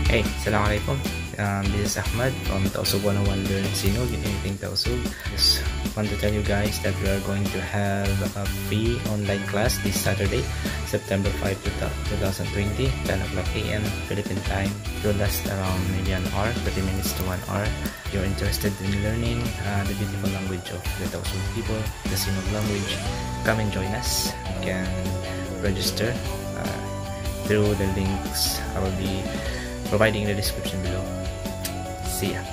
Hey, Assalamualaikum. This is Ahmad from Tausug 101 Learn Sinug in Anything Tausug. Just want to tell you guys that we are going to have a free online class this Saturday, September 5, 2020, 10 o'clock a.m. Philippine time. It will last around maybe an hour, 30 minutes to 1 hour. If you're interested in learning the beautiful language of the Tausug people, the Sinug language, come and join us. You can register through the links I will be providing in the description below. See ya.